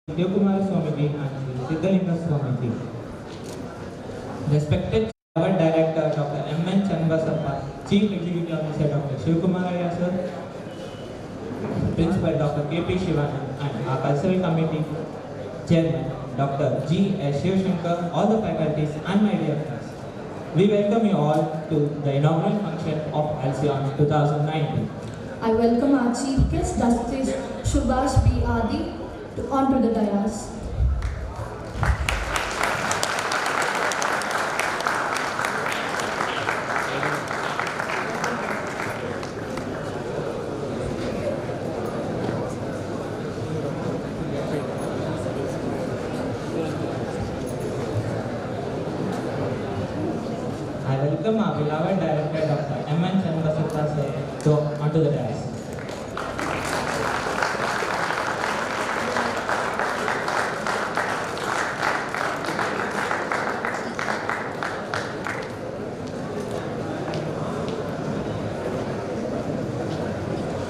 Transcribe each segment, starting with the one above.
Devakumara Swamiji and Siddhalinga Swamiji. Respected our Director Dr. M.N. Channabasappa, Chief Executive Officer Dr. Shivkumaraya sir, Principal Dr. K.P. Shivanand and our Cultural Committee Chairman Dr. G.S. Shivashankar, all the faculties and my dear friends. We welcome you all to the inaugural function of Halcyon 2019. I welcome our Chief Guest, Justice Subhash B. Adi, onto the dais. I welcome our beloved Director Dr. M.N. Channabasappa sir onto the dais.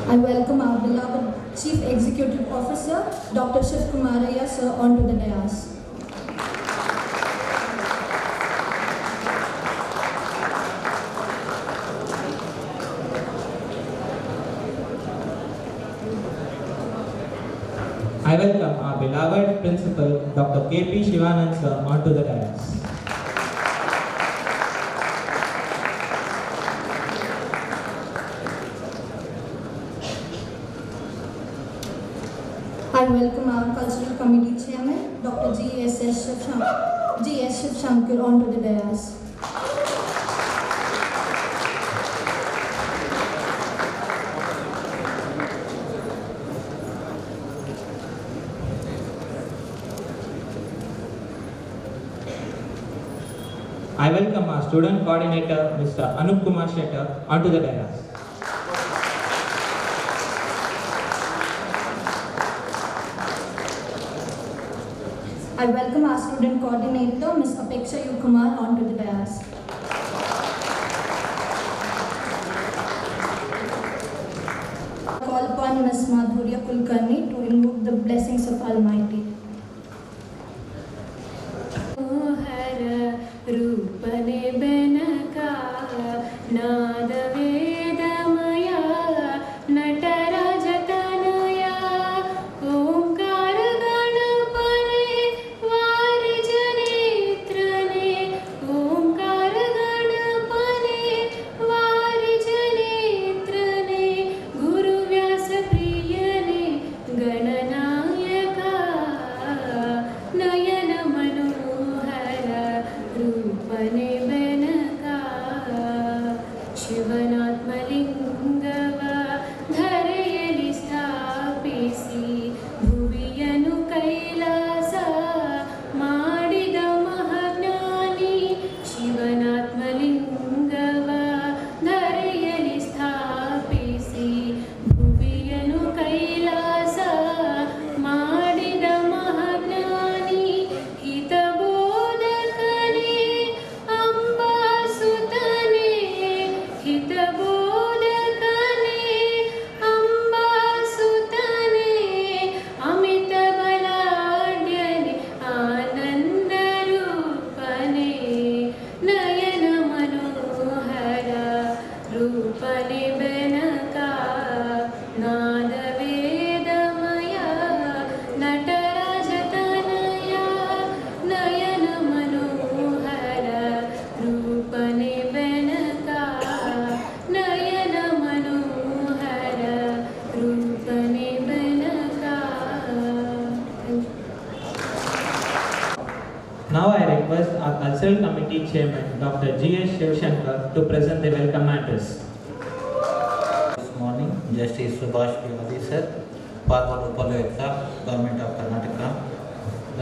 I welcome our beloved Chief Executive Officer, Dr. Shivkumaraya sir, onto the dais. I welcome our beloved Principal Dr. K.P. Shivanand sir onto the dais. I welcome our Cultural Committee Chairman, Dr. G.S. Shivashankar, onto the dais. I welcome our Student Coordinator Mr. Anup Kumar Shettar onto the dais. I welcome our Student Coordinator, Ms. Apeksha U. Kumar, onto the dais. I call upon Ms. Madhurya Kulkarni to invoke the blessings of Almighty. रूपने Benaka नाद वेदमया नटराजतनया ओंकार गणपने वारिजनेत्रने ओंकार गणपने वारिजनेत्रने गुरुव्यास प्रियने गणनायका नयन मनोहर रूपने बेनका शिवनात्मलिंगव धರೆಯಲಿ ಸ್ಥಾಪಿಸಿ ಭುವಿಯನು ಕೈಲಾಸ ಮಾಡಿದ ಮಹಾಜ್ಞಾನಿ ಶಿವನಾತ್ಮಲಿಂಗವ ಧರೆಯಲಿ ಸ್ಥಾಪಿಸಿ ಭುವಿಯನು ಕೈಲಾಸ ಮಾಡಿದ ಮಹಾಜ್ಞಾನಿ ಹಿತಬೋಧಕನೇ ಅಂಬಾಸುತನೇ ಹಿತಬೋಧಕನೇ ಅಂಬಾಸುತನೇ ಅಮಿತ ಬಲಾಢ್ಯನೇ ಆನಂದ ರೂಪನೇ ನಯನ ಮನೋಹರ ರೂಪನೇ ಬೆನಕಾ ನಾದ ವೇದಮಯ ನಟರಾಜತನಯ ನಯನ ಮನೋಹರ ರೂಪನೇ ಬೆನಕಾ ನಯನ ಮನೋಹರ ರೂಪನೇ Benaka. Now I request our Cultural Committee Chairman Dr. G.S. Shivashankar to present the welcome address. This morning, Justice Subhash B. Adi sir, Former Upaloyuktha, Government of Karnataka,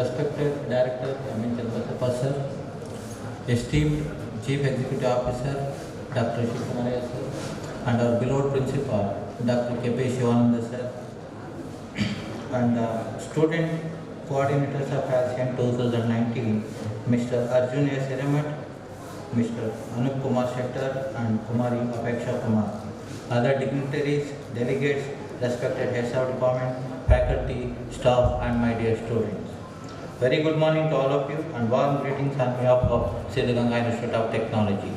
respected Director M.N. Channabasappa sir, esteemed Chief Executive Officer Dr. Shivkumaraya sir, and our beloved Principal Dr. K.P. Shivanand sir, and Student Coordinators of Halcyon 2019, Mr. Arjun S. Hiremat, Mr. Anup Kumar Shettar, and Kumari Apeksha Kumar. Other dignitaries, delegates, respected heads of department, faculty, staff, and my dear students. Very good morning to all of you and warm greetings on behalf of Siddhaganga Institute of Technology.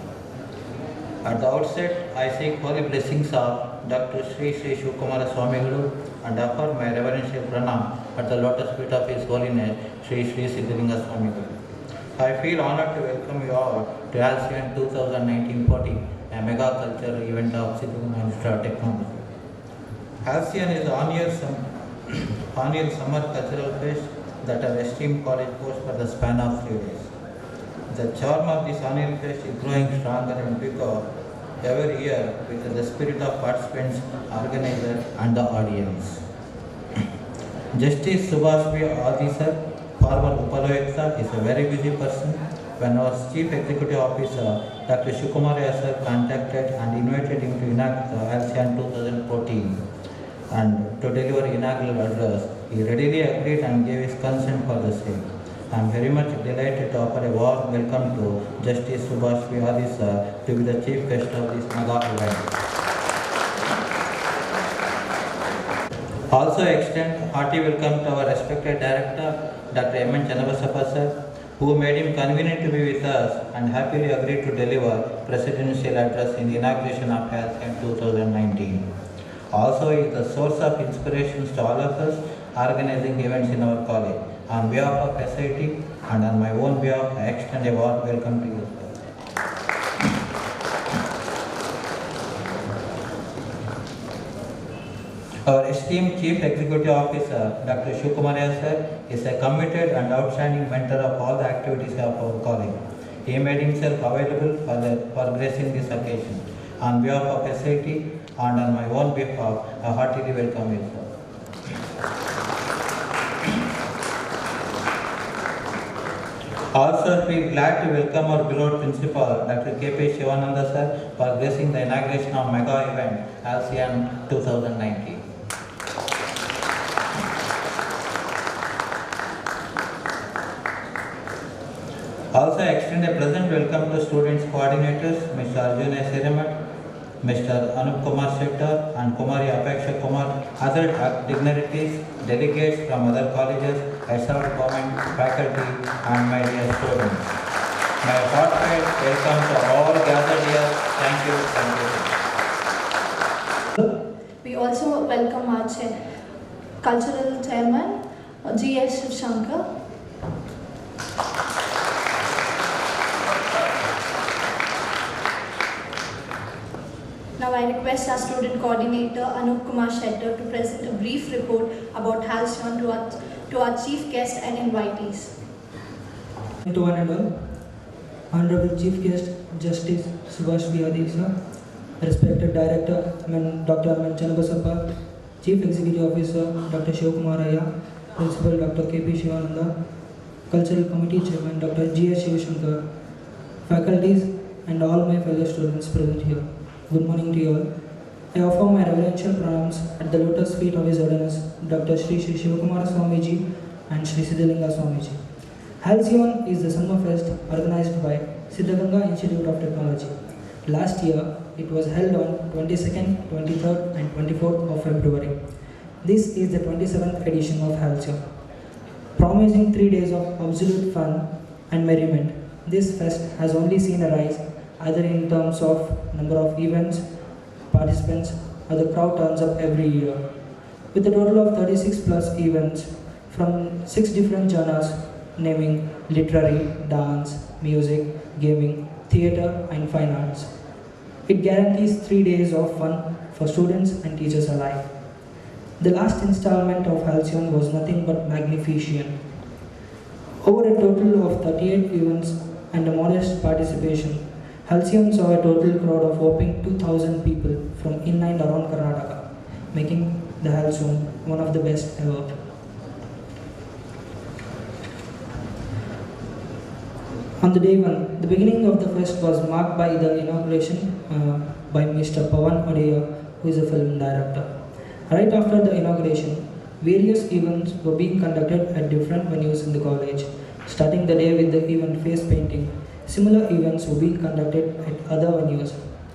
At the outset, I seek holy blessings of Dr. Sri Shivkumara Swamigalu and offer my reverential pranam at the lotus feet of His Holiness Sri Siddhalinga Swamigalu. I feel honored to welcome you all to ALCYON 2019-14, a mega cultural event of Siddhaganga Institute of Technology. ALCYON is an annual summer cultural fest that our esteemed college hosts for the span of 3 days. The charm of this annual fest is growing stronger and bigger every year with the spirit of participants, organizers, and the audience. Justice Subhash B. Adi sir, former Upaloyakta, is a very busy person. When our Chief Executive Officer, Dr. Shivkumara sir, contacted and invited him to enact the ALCYON 2014 and to deliver inaugural address, he readily agreed and gave his consent for the same. I am very much delighted to offer a warm welcome to Justice Subhash B. Adi sir to be the chief guest of this mega event. Also extend hearty welcome to our respected director, Dr. M. N. Channabasappa sir, who made him convenient to be with us and happily agreed to deliver presidential address in the inauguration of ALCYON 2019. Also is the source of inspirations to all of us organizing events in our college. On behalf of SIT and on my own behalf, I extend a warm welcome to you, sir. Our esteemed Chief Executive Officer, Dr. Shivkumara sir, is a committed and outstanding mentor of all the activities of our college. He made himself available for gracing this occasion. On behalf of SIT and on my own behalf, I heartily welcome you, sir. Also, we are glad to welcome our beloved principal, Dr. K.P. Shivananda sir, for gracing the inauguration of mega event ALCYON 2019. Also, I extend a pleasant welcome to students coordinators, Mr. Arjun S. Hiramat, Mr. Anup Kumar Shettar and Kumari Apeksha Kumar, other dignitaries, delegates from other colleges, SR government, faculty, and my dear students. My heartfelt welcome to all gathered here. Thank you. We also welcome our cultural chairman, G.S. Shivshankar. Now I request our student coordinator, Anup Kumar Shettar, to present a brief report about ALCYON to our chief guest and invitees. To one and all, Honorable Chief Guest, Justice Subhash B. Adi sir, respected Director, Dr. M. N. Channabasappa, Chief Executive Officer, Dr. Shivkumara, Principal, Dr. K.P. Shivananda, Cultural Committee Chairman, Dr. G.S. Shivshankar, faculties, and all my fellow students present here. Good morning to you all. I offer my reverential pranams at the lotus feet of His Holiness Dr. Sri Shivkumara Swamiji and Sri Siddhalinga Swamiji. ALCYON is the summer fest organized by Siddhaganga Institute of Technology. Last year, it was held on 22nd, 23rd and 24th of February. This is the 27th edition of ALCYON. Promising 3 days of absolute fun and merriment, this fest has only seen a rise either in terms of number of events, participants, or the crowd turns up every year. With a total of 36 plus events from 6 different genres, naming literary, dance, music, gaming, theatre, and fine arts. It guarantees 3 days of fun for students and teachers alike. The last installment of ALCYON was nothing but magnificent. Over a total of 38 events and a modest participation, ALCYON saw a total crowd of whopping 2,000 people from in and around Karnataka, making the ALCYON one of the best ever. On the day one, the beginning of the fest was marked by the inauguration by Mr. Pawan Odeya, who is a film director. Right after the inauguration, various events were being conducted at different venues in the college, starting the day with the event face painting. Similar events were being conducted at other venues.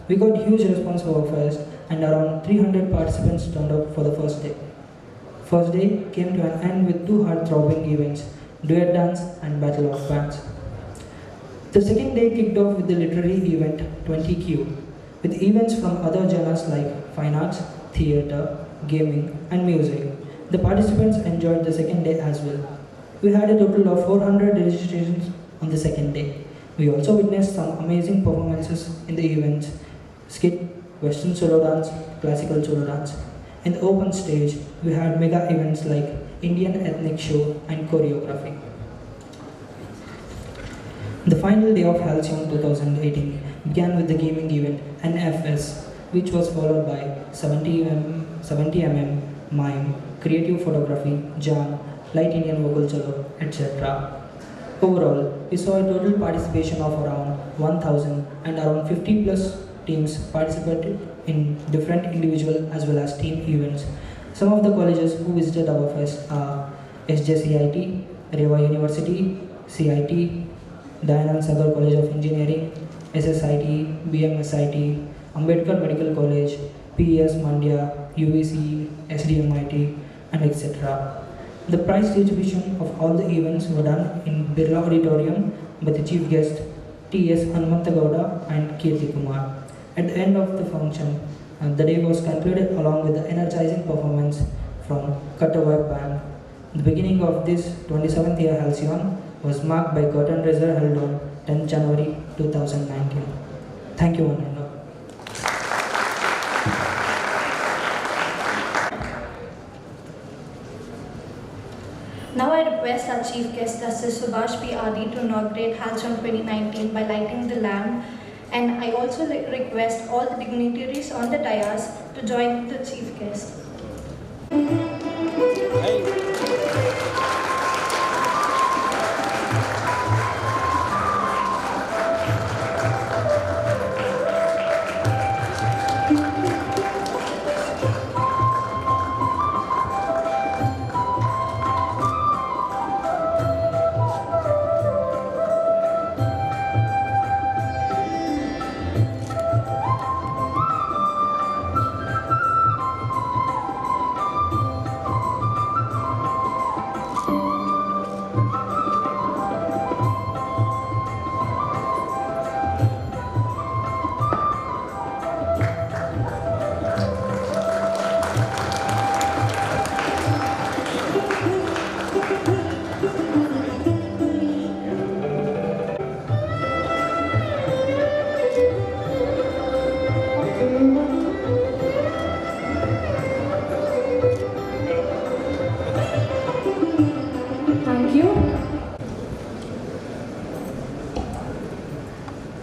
We got huge response for our fest and around 300 participants turned up for the first day. First day came to an end with two heart-throbbing events, duet dance and battle of bands. The second day kicked off with the literary event 20Q, with events from other genres like fine arts, theatre, gaming and music. The participants enjoyed the second day as well. We had a total of 400 registrations on the second day. We also witnessed some amazing performances in the events: skit, western solo dance, classical solo dance. In the open stage, we had mega events like Indian ethnic show and choreography. The final day of Halcyon 2018 began with the gaming event NFS, which was followed by 70mm mime, creative photography, jam, light Indian vocal solo, etc. Overall, we saw a total participation of around 1,000 and around 50 plus teams participated in different individual as well as team events. Some of the colleges who visited our fest are SJCIT, Reva University, CIT, Dayanand Sagar College of Engineering, SSIT, BMSIT, Ambedkar Medical College, PES Mandya, UVC, SDMIT, and etc. The prize distribution of all the events were done in Birla Auditorium by the chief guest T.S. Hanumantagowda and Kirti Kumar. At the end of the function, the day was concluded along with the energizing performance from Kattawai Band. The beginning of this 27th year Halcyon was marked by curtain raiser held on 10 January 2019. Thank you, one and all. Now I request our Chief Guest, Justice Subhash P. Adi, to inaugurate Halcyon 2019 by lighting the lamp, and I also request all the dignitaries on the dais to join the Chief Guest.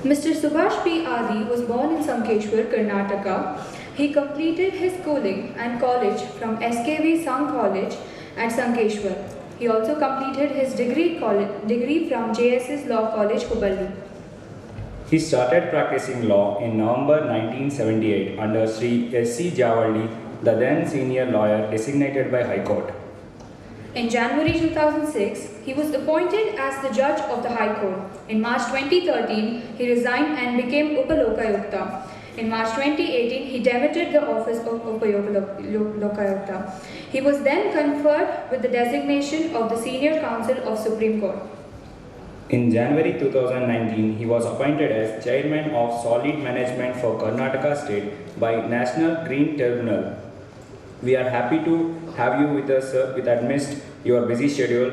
Mr. Subhash P. Adi was born in Sankeshwar, Karnataka. He completed his schooling and college from SKV Sangh College at Sankeshwar. He also completed his degree from JSS Law College, Hubballi. He started practicing law in November 1978 under Sri S.C. Javaldi, the then senior lawyer designated by High Court. In January 2006, he was appointed as the judge of the High Court. In March 2013, he resigned and became Upalokayukta. In March 2018, he demitted the office of Upalokayukta. He was then conferred with the designation of the Senior Counsel of Supreme Court. In January 2019, he was appointed as Chairman of Solid Management for Karnataka State by National Green Tribunal. We are happy to have you with us, sir, amidst your busy schedule.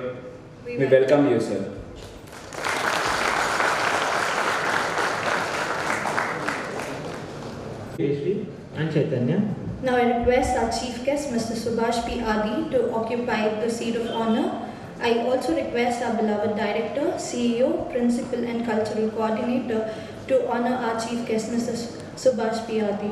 We welcome you, sir. And Chaitanya. Now I request our Chief Guest, Mr. Subhash P. Adi, to occupy the seat of honor. I also request our beloved Director, CEO, Principal and Cultural Coordinator to honor our Chief Guest, Mr. Subhash P. Adi.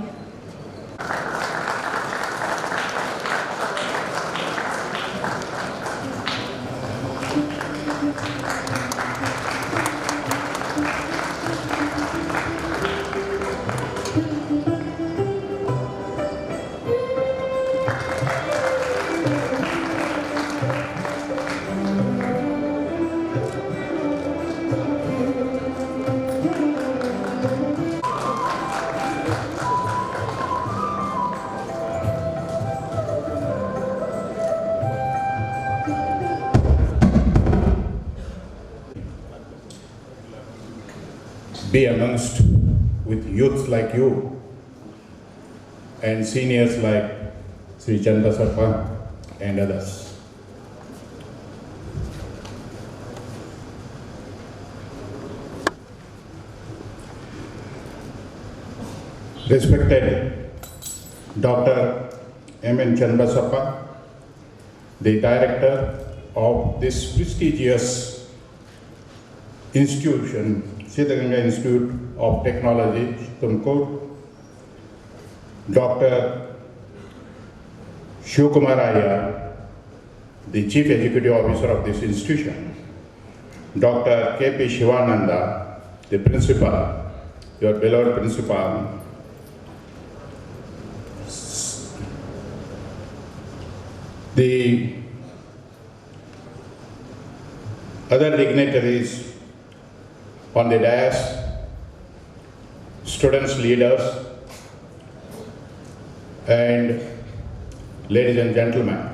be amongst with youths like you and seniors like Sri Chandasappa and others. Respected Dr. M.N. Chandasappa, the director of this prestigious institution, Siddhaganga Institute of Technology, Tumkur, Dr. Shivkumar Iyer, the Chief Executive Officer of this institution, Dr. K.P. Shivananda, the principal, your beloved principal, the other dignitaries on the dais, students, leaders, and ladies and gentlemen.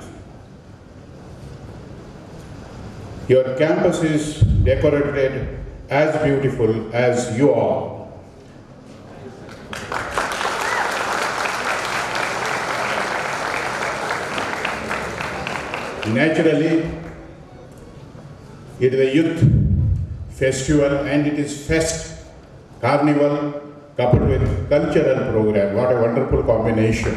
Your campus is decorated as beautiful as you are. Naturally, it is a youth festival and it is fest, carnival, coupled with cultural program. What a wonderful combination.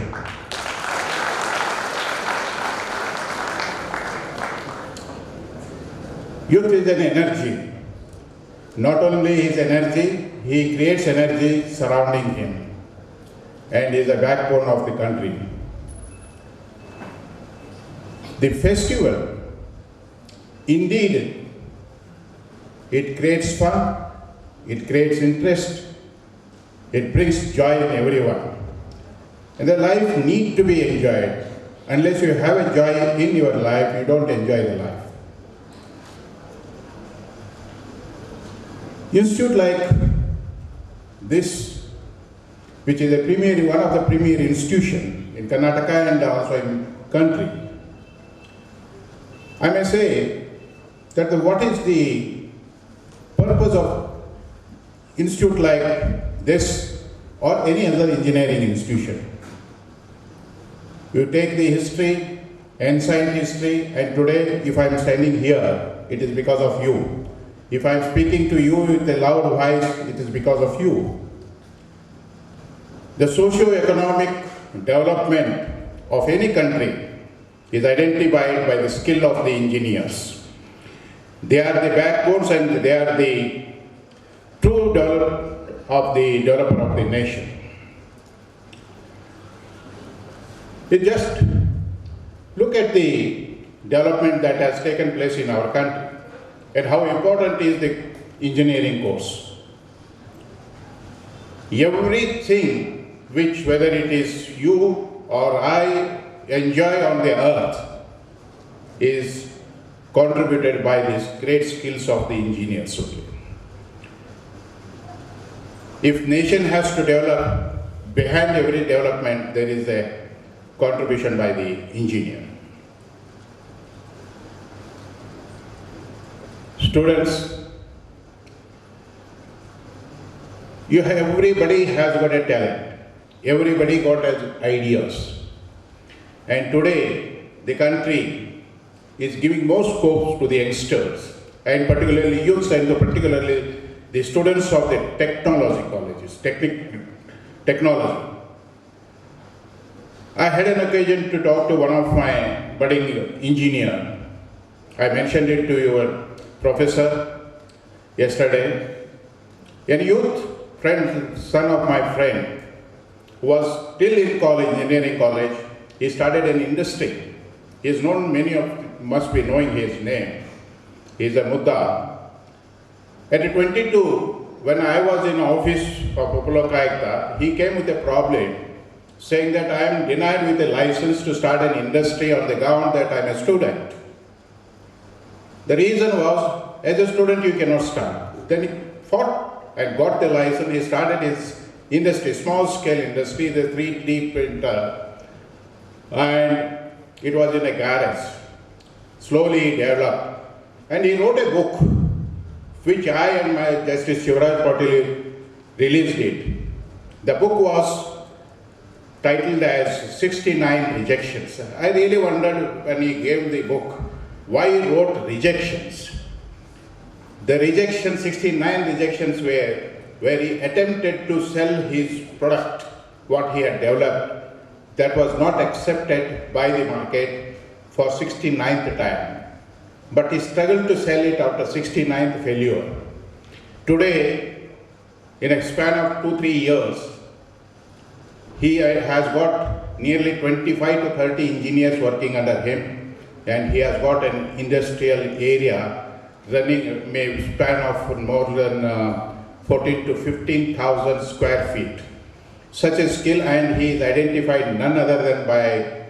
Youth is an energy. Not only his energy, he creates energy surrounding him and is a backbone of the country. The festival, indeed, it creates fun, it creates interest, it brings joy in everyone. And the life needs to be enjoyed. Unless you have a joy in your life, you don't enjoy the life. Institute like this, which is a premier, one of the premier institutions in Karnataka and also in country, I may say that what is the purpose of institute like this or any other engineering institution? You take the history, ancient history, and today if I am standing here, it is because of you. If I am speaking to you with a loud voice, it is because of you. The socio-economic development of any country is identified by the skill of the engineers. They are the backbones and they are the true developer of the nation. You just look at the development that has taken place in our country and how important is the engineering course. Everything which, whether it is you or I, enjoy on the earth is contributed by these great skills of the engineers only. If nation has to develop, behind every development there is a contribution by the engineer. Students, everybody has got a talent. Everybody got ideas. And today, the country is giving more scope to the youngsters, and particularly youths, and particularly the students of the technology colleges, technology. I had an occasion to talk to one of my budding engineer. I mentioned it to your professor yesterday. A youth friend, son of my friend, who was still in college, engineering college, he started an industry. He is known, many of you must be knowing his name. He is a Mudda. At 22, when I was in office of Upalokayukta, he came with a problem saying that I am denied with a license to start an industry on the ground that I am a student. The reason was, as a student you cannot start. Then he fought and got the license. He started his industry, small scale industry, the 3D printer, and it was in a garage. Slowly he developed. And he wrote a book, which I and my Justice Shivraj Patil released it. The book was titled as 69 Rejections. I really wondered when he gave the book, why he wrote rejections. The rejections, 69 rejections were where he attempted to sell his product, what he had developed, that was not accepted by the market for 69th time. But he struggled to sell it after 69th failure. Today, in a span of 2-3 years, he has got nearly 25 to 30 engineers working under him, and he has got an industrial area running maybe span of more than 14 to 15,000 square feet. Such a skill, and he is identified none other than by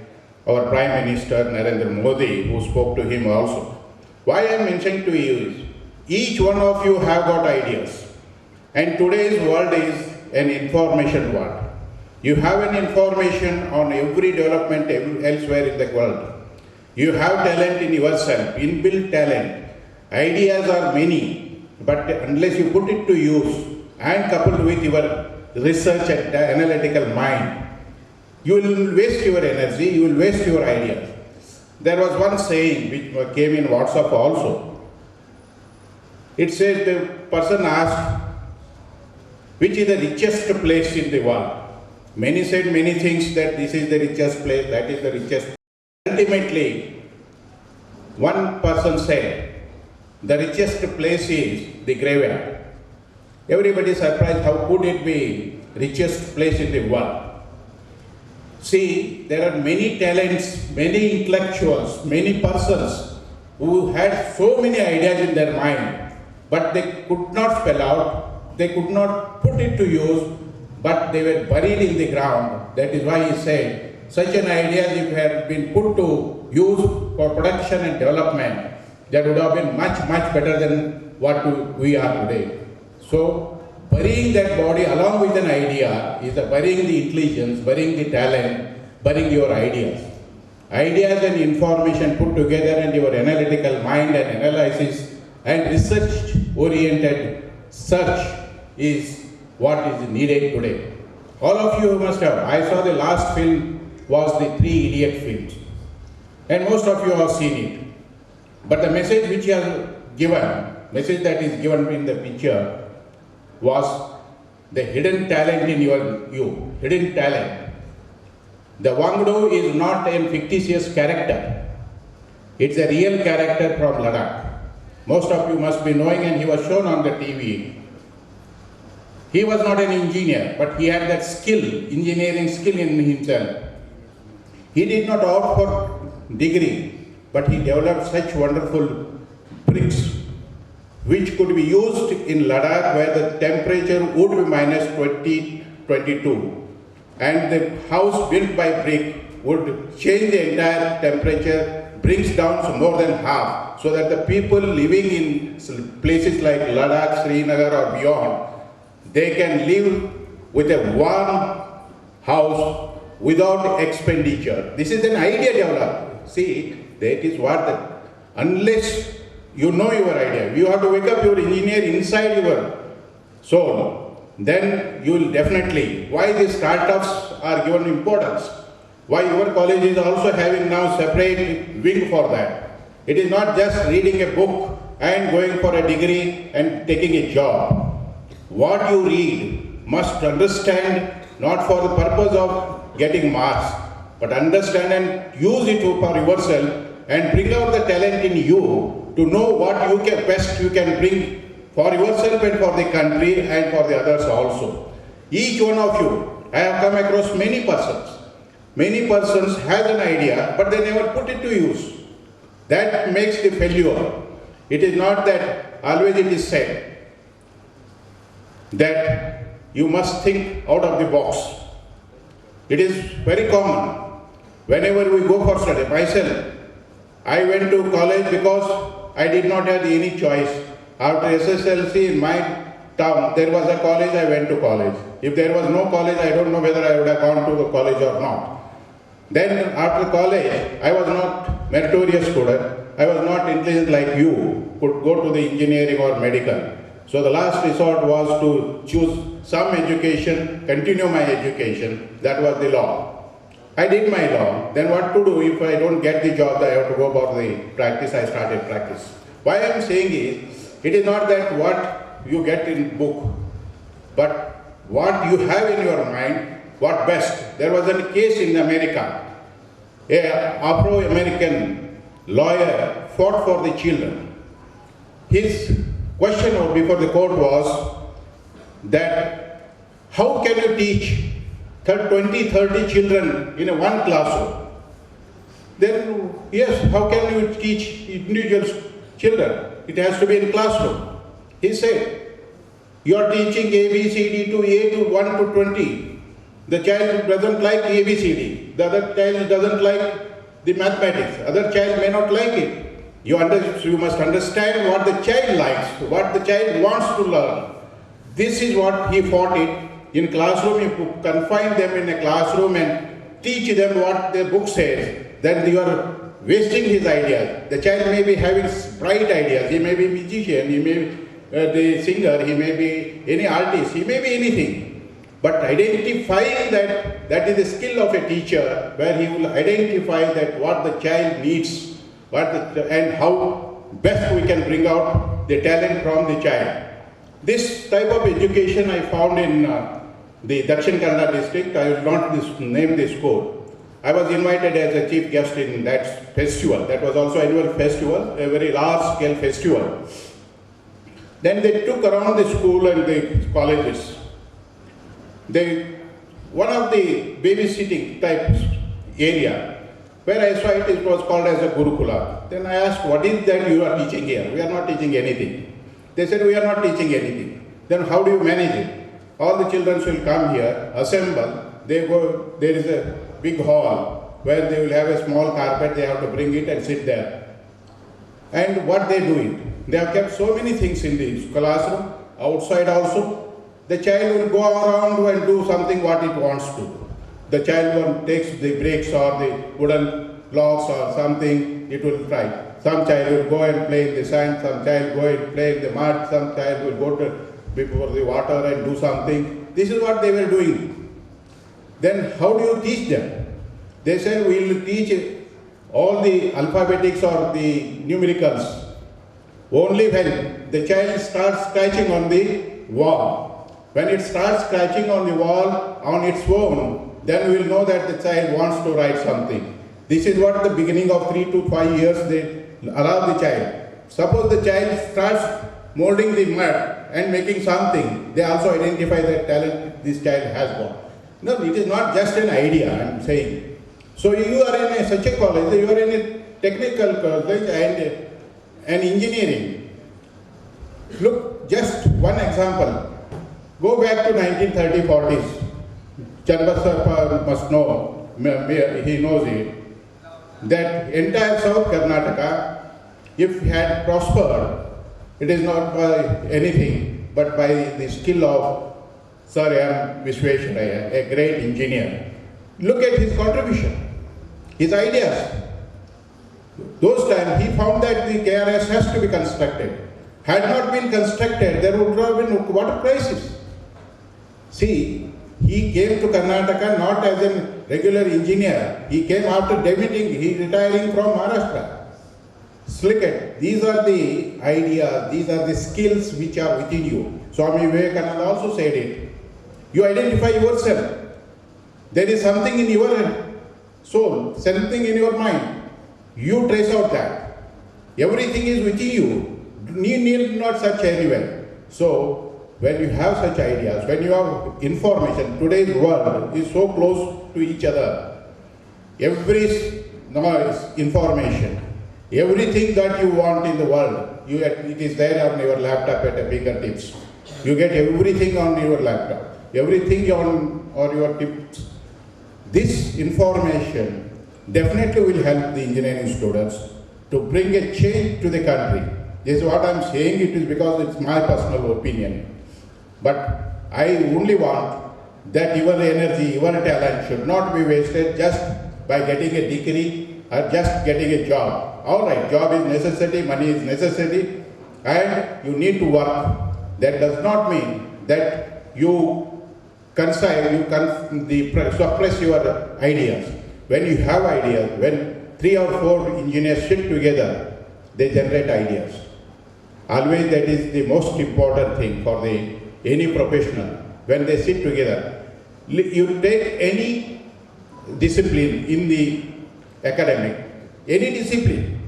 our Prime Minister Narendra Modi, who spoke to him also. Why I am mentioning to you is, each one of you have got ideas, and today's world is an information world. You have an information on every development elsewhere in the world. You have talent in yourself, inbuilt talent. Ideas are many, but unless you put it to use and coupled with your research and analytical mind, you will waste your energy, you will waste your ideas. There was one saying which came in WhatsApp also. It says the person asked, which is the richest place in the world? Many said many things, that this is the richest place, that is the richest. Ultimately, one person said, the richest place is the graveyard. Everybody is surprised, how could it be richest place in the world? See, there are many talents, many intellectuals, many persons who had so many ideas in their mind, but they could not spell out, they could not put it to use, but they were buried in the ground. That is why he said, such an idea if it had been put to use for production and development, that would have been much, much better than what we are today. So, burying that body along with an idea is burying the intelligence, burying the talent, burying your ideas. Ideas and information put together, and your analytical mind and analysis and research-oriented search is what is needed today. All of you must have. I saw the last film was the Three Idiot films, and most of you have seen it. But the message which he has given, message that is given in the picture, was the hidden talent in you, hidden talent. The Wangdo is not a fictitious character. It's a real character from Ladakh. Most of you must be knowing, and he was shown on the TV. He was not an engineer, but he had that skill, engineering skill in himself. He did not opt for degree, but he developed such wonderful bricks which could be used in Ladakh, where the temperature would be minus 20, 22. And the house built by brick would change the entire temperature, brings down to more than half, so that the people living in places like Ladakh, Srinagar or beyond, they can live with a warm house without expenditure. This is an idea developed. See, that is what, unless you know your idea, you have to wake up your engineer inside your soul, then you will definitely, why these startups are given importance, why your college is also having now separate wing for that. It is not just reading a book and going for a degree and taking a job. What you read must understand, not for the purpose of getting marks, but understand and use it for yourself and bring out the talent in you to know what you can best you can bring for yourself and for the country and for the others also. Each one of you, I have come across many persons. Many persons have an idea, but they never put it to use. That makes the failure. It is not that always it is said that you must think out of the box. It is very common. Whenever we go for study, myself, I went to college because I did not have any choice. After SSLC in my town, there was a college, I went to college. If there was no college, I don't know whether I would have gone to a college or not. Then after college, I was not meritorious student. I was not intelligent like you, could go to the engineering or medical. So the last resort was to choose some education, continue my education. That was the law. I did my law. Then what to do if I don't get the job? I have to go about the practice. I started practice. Why I am saying is, it is not that what you get in book, but what you have in your mind, what best. There was a case in America. An Afro-American lawyer fought for the children. His question before the court was that how can you teach 20, 30 children in one classroom? Then, yes, how can you teach individual children? It has to be in classroom. He said, you are teaching ABCD to A to 1 to 20. The child doesn't like ABCD. The other child doesn't like the mathematics. Other child may not like it. You must understand what the child likes, what the child wants to learn. This is what he fought it. In classroom, you confine them in a classroom and teach them what the book says. Then you are wasting his ideas. The child may be having bright ideas. He may be a musician, he may be the singer, he may be any artist, he may be anything. But identifying that is the skill of a teacher, where he will identify that what the child needs, and how best we can bring out the talent from the child. This type of education I found in the Dakshin Kannada district. I will not name the school. I was invited as a chief guest in that festival. That was also annual festival, a very large scale festival. Then they took around the school and the colleges. One of the babysitting type area, where I saw it was called as a Gurukula. Then I asked, what is that you are teaching here? We are not teaching anything. They said, we are not teaching anything. Then how do you manage it? All the children will come here, assemble, they go, there is a big hall where they will have a small carpet, they have to bring it and sit there. And what they do it? They have kept so many things in the classroom, outside also. The child will go around and do something what it wants to. The child takes the bricks or the wooden blocks or something, it will try. Some child will go and play in the sand, some child go and play in the mud, some child will go to before the water and do something. This is what they were doing. Then how do you teach them? They said we will teach all the alphabetics or the numericals only when the child starts scratching on the wall. When it starts scratching on the wall on its own, then we will know that the child wants to write something. This is what the beginning of 3 to 5 years they allow the child. Suppose the child starts molding the mud and making something, they also identify the talent this child has got. No, it is not just an idea, I am saying. So you are in such a college, you are in a technical college and engineering. Look, just one example. Go back to 1930s, 40s. Chanbasar must know, he knows it, that entire South Karnataka, if had prospered, it is not by anything, but by the skill of Sir M. Visvesvaraya, a great engineer. Look at his contribution, his ideas. Those times he found that the KRS has to be constructed. Had not been constructed, there would have been water crisis. See, he came to Karnataka not as a regular engineer. He came after debuting, he retiring from Maharashtra. Look at, these are the ideas, these are the skills which are within you. Swami Vivekananda also said it. You identify yourself. There is something in your soul, something in your mind. You trace out that. Everything is within you. You need not search anywhere. So, when you have such ideas, when you have information, today's world is so close to each other. Every noise, information, everything that you want in the world, it is there on your laptop at your fingertips. You get everything on your laptop, everything on your tips. This information definitely will help the engineering students to bring a change to the country. This is what I am saying, it is because it's my personal opinion. But I only want that your energy, your talent should not be wasted just by getting a degree or just getting a job. All right, job is necessity, money is necessity, and you need to work. That does not mean that you suppress your ideas. When you have ideas, when 3 or 4 engineers sit together, they generate ideas. Always that is the most important thing for any professional. When they sit together, you take any discipline in the academic, any discipline,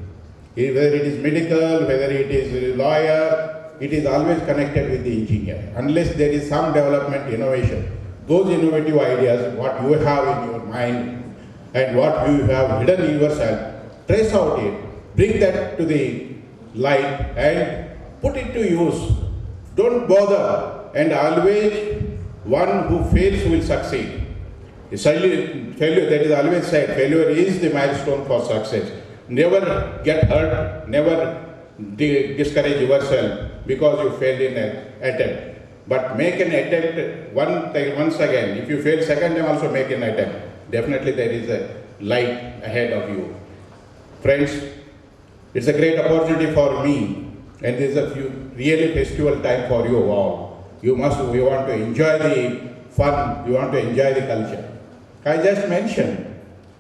whether it is medical, whether it is lawyer, it is always connected with the engineer. Unless there is some development, innovation, those innovative ideas, what you have in your mind and what you have hidden in yourself, trace out it, bring that to the light and put it to use. Don't bother, and always one who fails will succeed. Failure, that is always said, failure is the milestone for success. Never get hurt, never discourage yourself because you failed in an attempt. But make an attempt once again. If you fail second time, also make an attempt. Definitely there is a light ahead of you. Friends, it's a great opportunity for me, and there's a really festival time for you all. You want to enjoy the fun, you want to enjoy the culture. I just mentioned,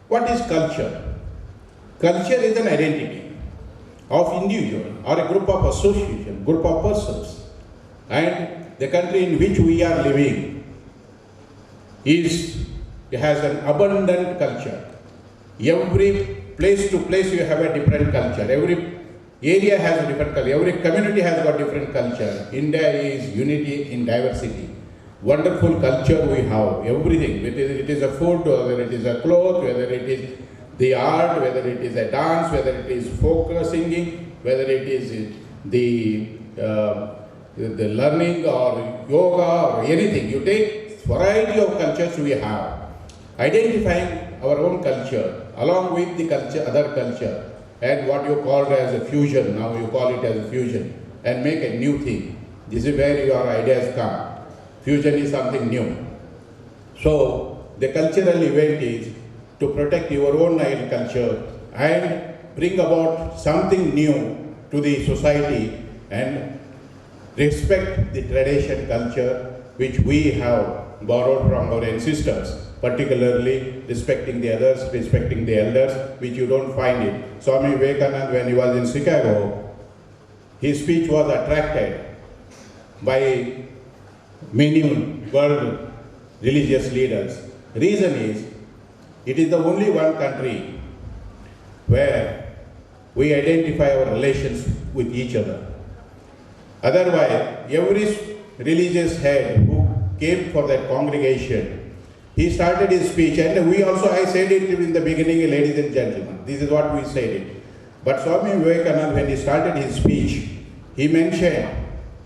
what is culture? Culture is an identity of individual or a group of association, group of persons. And the country in which we are living has an abundant culture. Every place to place you have a different culture. Every area has a different culture. Every community has got different culture. India is unity in diversity. Wonderful culture we have, everything. Whether it is a food, whether it is a cloth, whether it is the art, whether it is a dance, whether it is folk singing, whether it is the learning or yoga or anything. You take variety of cultures we have. Identifying our own culture along with the culture, other culture, and what you called as a fusion, now you call it as a fusion, and make a new thing. This is where your ideas come. Fusion is something new. So the cultural event is to protect your own culture and bring about something new to the society and respect the tradition culture which we have borrowed from our ancestors, particularly respecting the others, respecting the elders, which you don't find it. Swami Vivekananda, when he was in Chicago, his speech was attracted by many world religious leaders. Reason is, it is the only one country where we identify our relations with each other. Otherwise, every religious head who came for that congregation, he started his speech, and I said it in the beginning, ladies and gentlemen, this is what we said it. But Swami Vivekananda, when he started his speech, he mentioned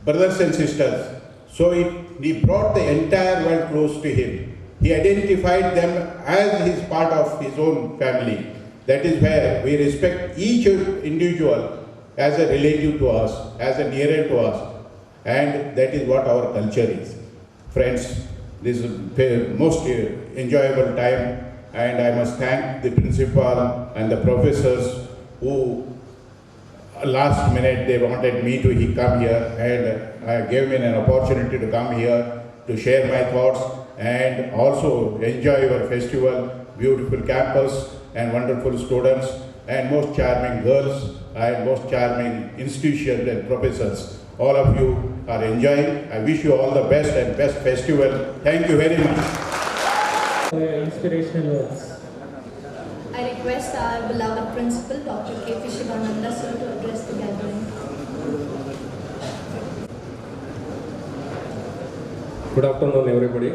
brothers and sisters. So he brought the entire world close to him. He identified them as his part of his own family. That is where we respect each individual as a relative to us, as a nearer to us. And that is what our culture is. Friends, this is the most enjoyable time, and I must thank the principal and the professors who last minute they wanted me to come here, and gave me an opportunity to come here to share my thoughts and also enjoy your festival, beautiful campus and wonderful students and most charming girls and most charming institutions and professors. All of you are enjoying. I wish you all the best and best festival. Thank you very much. For your inspirational words. I request our beloved principal, Dr. K.P. Shivananda sir, to address the gathering. Good afternoon, everybody.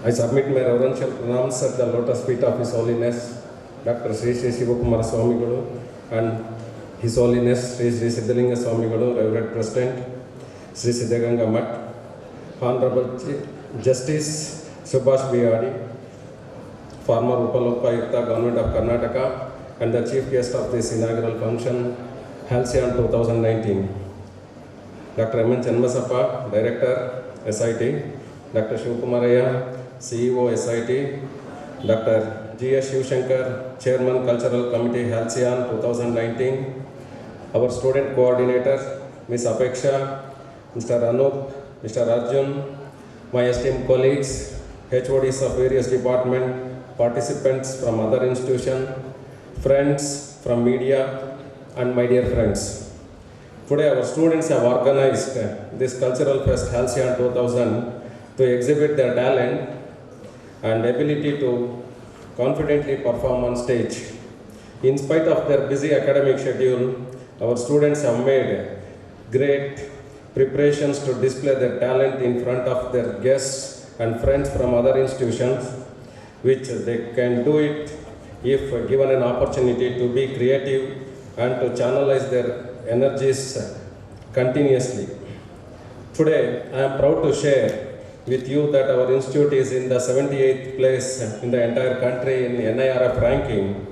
I submit my reverential pranams at the lotus feet of His Holiness Dr. Sri Sri Sivakumara Swami Guru and His Holiness Sri Sri Siddhalinga Swami Guru, Reverend President Sri Siddhaganga Mutt, Honorable Justice Subhash B. Adi, former Upalokayukta, Government of Karnataka, and the chief guest of this inaugural function, Halcyon 2019. Dr. M. N. Channabasappa, Director, SIT, Dr. Shivkumaraya, CEO, SIT, Dr. G. S. Shivshankar, Chairman, Cultural Committee, Halcyon 2019, our student coordinator, Ms. Apeksha, Mr. Anup, Mr. Arjun, my esteemed colleagues, HODs of various departments, participants from other institutions, friends from media, and my dear friends. Today our students have organized this cultural fest Halcyon 2000 to exhibit their talent and ability to confidently perform on stage. In spite of their busy academic schedule, our students have made great preparations to display their talent in front of their guests and friends from other institutions, which they can do it if given an opportunity to be creative and to channelize their energies continuously. Today, I am proud to share with you that our institute is in the 78th place in the entire country in NIRF ranking.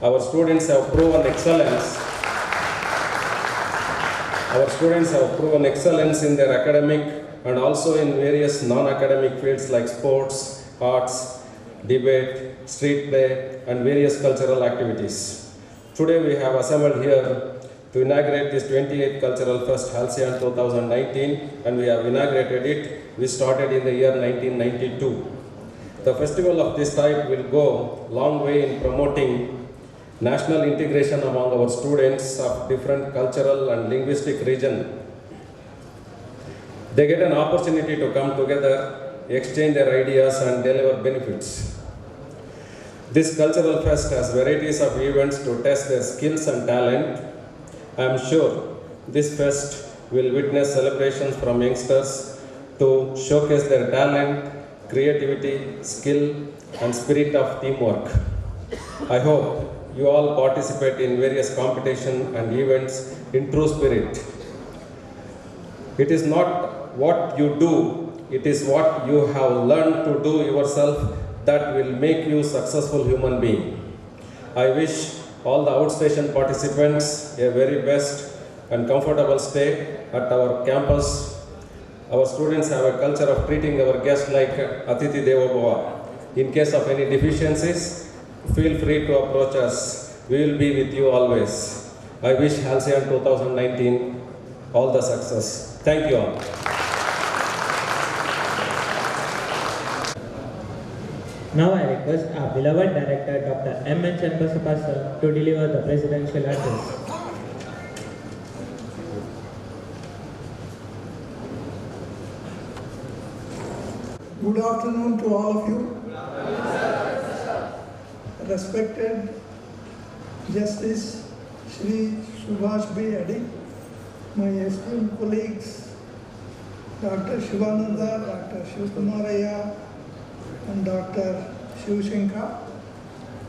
Our students have proven excellence. Our students have proven excellence in their academic and also in various non-academic fields like sports, arts, debate, street play, and various cultural activities. Today we have assembled here to inaugurate this 28th Cultural Fest Halcyon 2019, and we have inaugurated it. We started in the year 1992. The festival of this type will go a long way in promoting national integration among our students of different cultural and linguistic regions. They get an opportunity to come together, exchange their ideas, and deliver benefits. This cultural fest has varieties of events to test their skills and talent. I am sure this fest will witness celebrations from youngsters to showcase their talent, creativity, skill, and spirit of teamwork. I hope you all participate in various competitions and events in true spirit. It is not what you do, it is what you have learned to do yourself that will make you a successful human being. I wish all the outstation participants a very best and comfortable stay at our campus. Our students have a culture of treating our guests like Atithi Devo Bhava. In case of any deficiencies, feel free to approach us. We will be with you always. I wish Halcyon 2019 all the success. Thank you all. Now I request our beloved director, Dr. M.N. Channabasappa sir, to deliver the presidential address. Good afternoon to all of you. Respected Justice Shri Subhash B. Adi, my esteemed colleagues, Dr. Shivananda, Dr. Shivkumaraya, and Dr. Shivshankar,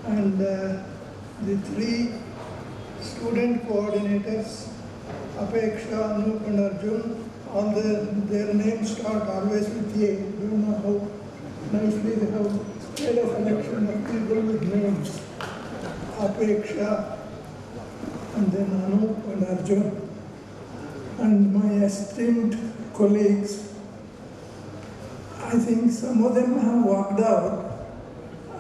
and the three student coordinators, Apeksha, Anup, and Arjun. All their names start always with A. You know how nicely they have made a selection of people with names. Apeksha, and then Anup and Arjun. And my esteemed colleagues, I think some of them have walked out.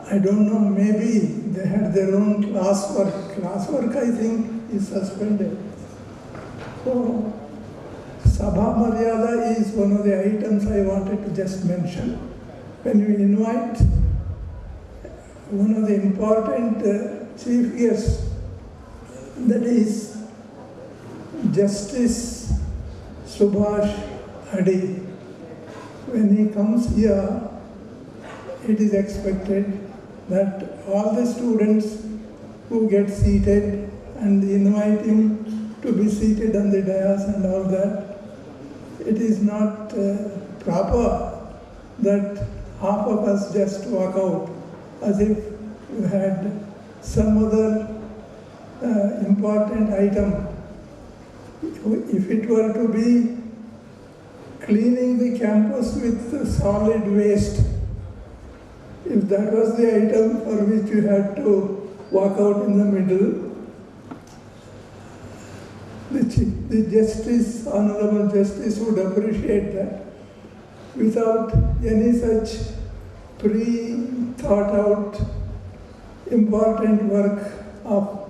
I don't know, maybe they had their own classwork. Classwork, I think, is suspended. So, Sabha Maryada is one of the items I wanted to just mention. When you invite one of the important chief guests, that is Justice Subhash Adi. When he comes here, it is expected that all the students who get seated and invite him to be seated on the dais and all that, it is not proper that half of us just walk out as if you had some other important item. If it were to be cleaning the campus with solid waste, if that was the item for which you had to walk out in the middle, the justice, honorable justice would appreciate that. Without any such pre-thought out important work of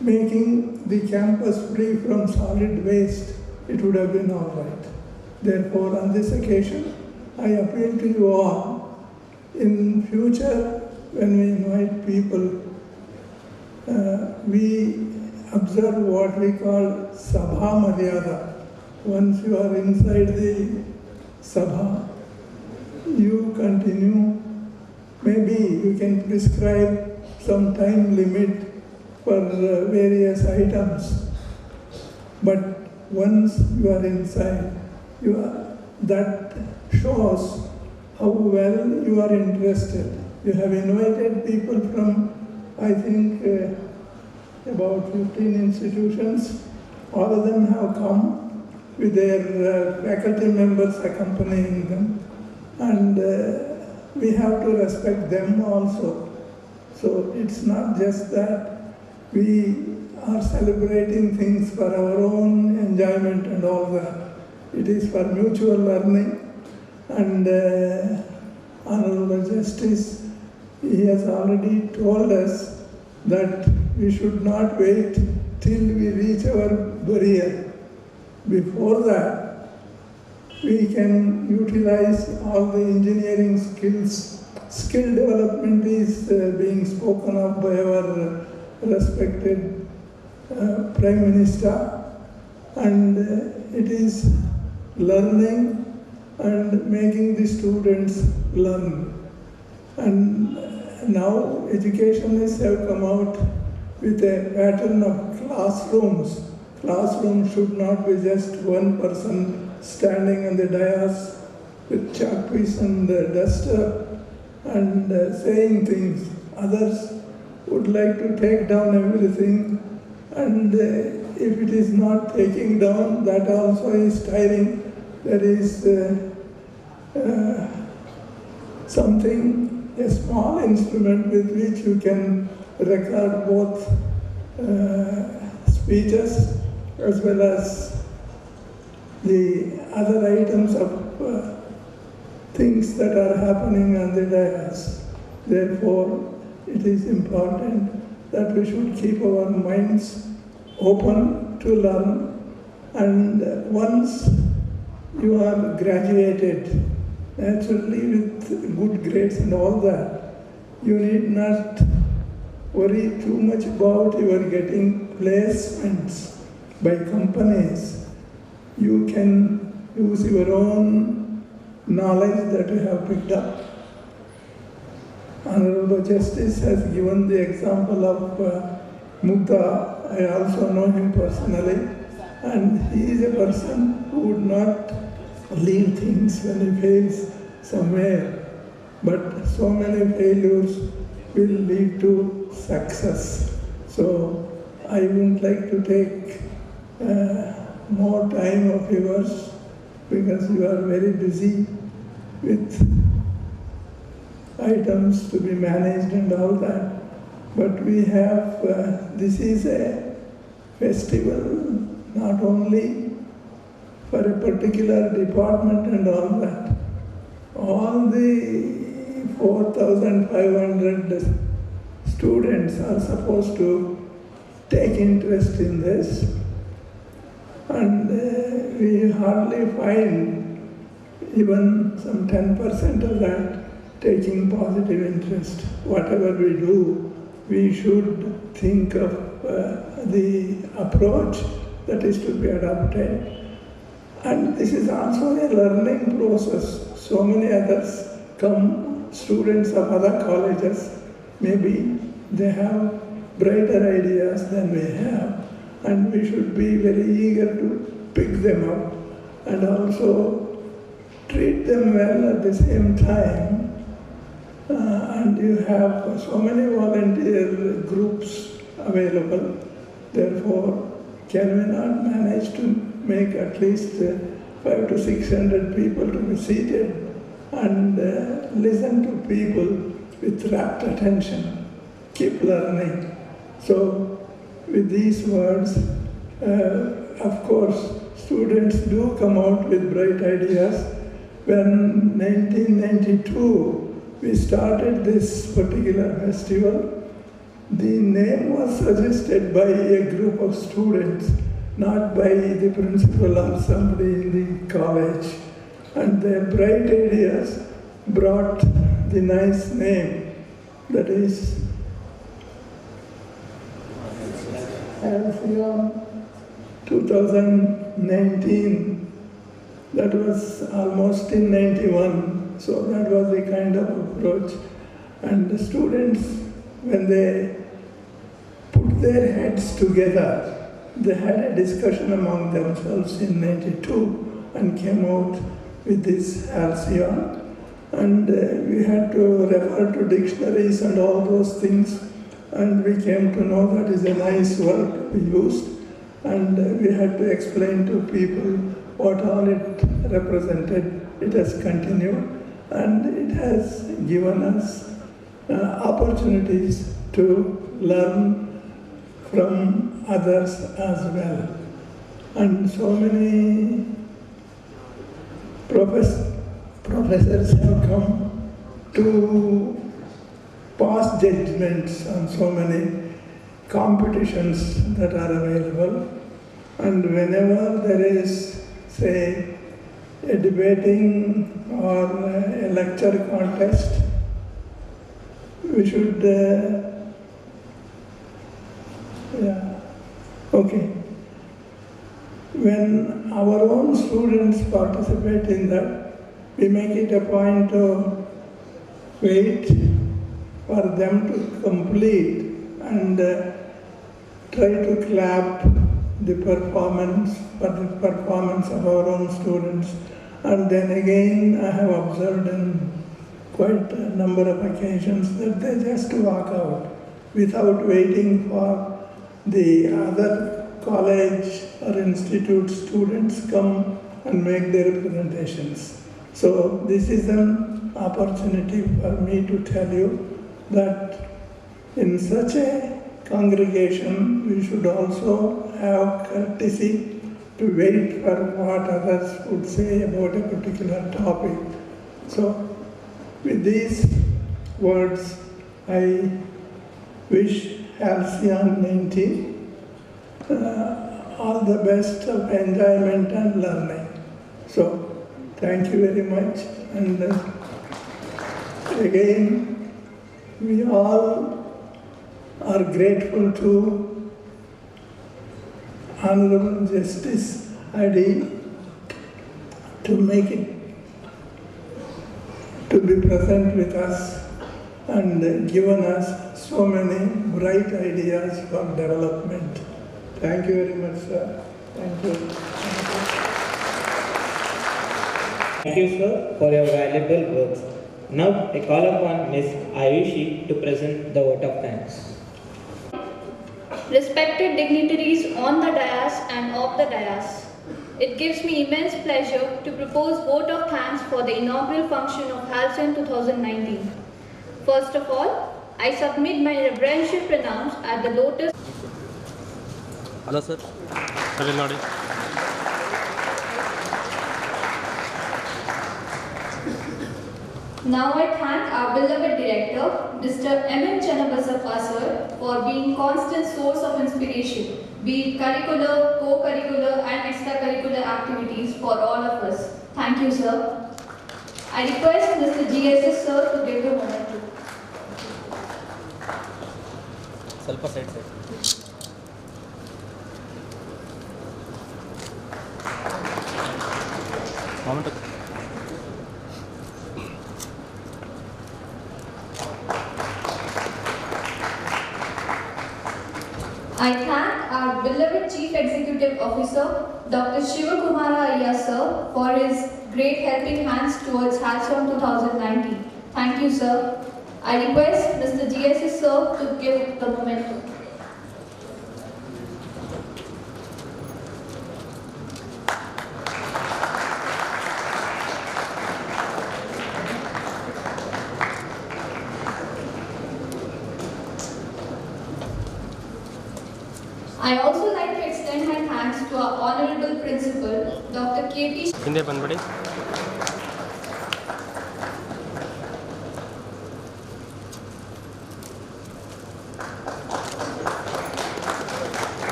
making the campus free from solid waste, it would have been all right. Therefore, on this occasion, I appeal to you all, in future, when we invite people, we observe what we call Sabha Maryada. Once you are inside the Sabha, you continue. Maybe you can prescribe some time limit for various items. But once you are inside, that shows how well you are interested. You have invited people from, I think, about 15 institutions. All of them have come with their faculty members accompanying them. And we have to respect them also. So it's not just that we are celebrating things for our own enjoyment and all that. It is for mutual learning. And Honorable Justice, he has already told us that we should not wait till we reach our barrier. Before that, we can utilize all the engineering skills. Skill development is being spoken of by our respected Prime Minister, and it is learning and making the students learn. And now educationists have come out with a pattern of classrooms. Classroom should not be just one person standing on the dais with chalk piece and duster and saying things. Others would like to take down everything, and if it is not taking down, that also is tiring. There is something, a small instrument with which you can record both speeches as well as the other items of things that are happening on the dais. Therefore, it is important that we should keep our minds open to learn, and once you are graduated, naturally with good grades and all that, you need not worry too much about your getting placements by companies. You can use your own knowledge that you have picked up. Honorable Justice has given the example of Mukta. I also know him personally, and he is a person who would not leave things when he fails somewhere. But so many failures will lead to success. So I wouldn't like to take more time of yours because you are very busy with items to be managed and all that. But we have, this is a festival not only for a particular department and all that. All the 4,500 students are supposed to take interest in this, and we hardly find even some 10% of that taking positive interest. Whatever we do, we should think of the approach that is to be adopted. And this is also a learning process. So many others come, students of other colleges, maybe they have brighter ideas than we have, and we should be very eager to pick them up and also treat them well at the same time. And you have so many volunteer groups available. Therefore, can we not manage to make at least 500 to 600 people to be seated and listen to people with rapt attention, keep learning. So with these words, of course, students do come out with bright ideas. When 1992 we started this particular festival, the name was suggested by a group of students not by the principal or somebody in the college. And their bright ideas brought the nice name, that is Halcyon 2019. That was almost in 91, so that was the kind of approach. And the students, when they put their heads together, they had a discussion among themselves in 92 and came out with this Halcyon. And we had to refer to dictionaries and all those things, and we came to know that is a nice word to be used, and we had to explain to people what all it represented. It has continued, and it has given us opportunities to learn from others as well. And so many professors have come to pass judgments on so many competitions that are available. And whenever there is, say, a debating or a lecture contest, we should, when our own students participate in that, we make it a point to wait for them to complete and try to clap the performance of our own students. And then again, I have observed in quite a number of occasions that they just walk out without waiting for the other college or institute students come and make their presentations. So this is an opportunity for me to tell you that in such a congregation, we should also have courtesy to wait for what others would say about a particular topic. So with these words, I wish Halcyon 90 all the best of enjoyment and learning. So thank you very much. And again, we all are grateful to Honorable Justice Adi to make it to be present with us and given us so many bright ideas for development. Thank you very much, sir. Thank you. Thank you, sir, for your valuable words. Now, I call upon Ms. Ayushi to present the vote of thanks. Respected dignitaries on the dais and off the dais, it gives me immense pleasure to propose vote of thanks for the inaugural function of Halcyon 2019. First of all, I submit my reverential pronouns at the lotus. Hello, sir. Now I thank our beloved director, Mr. M. Channabasappa sir, for being constant source of inspiration, be it curricular, co-curricular and extracurricular activities for all of us. Thank you, sir. I request Mr. GSS sir to give the momentum. Salpa side. Momentum. I thank our beloved Chief Executive Officer, Dr. Shivakumara Iyer sir, for his great helping hands towards Halcyon 2019. Thank you, sir. I request Mr. GSS sir to give the momentum. I also like to extend my thanks to our Honorable Principal, Dr. K.T. ಹಿಂದೆ ಬಂದ್ಬಿಡಿ.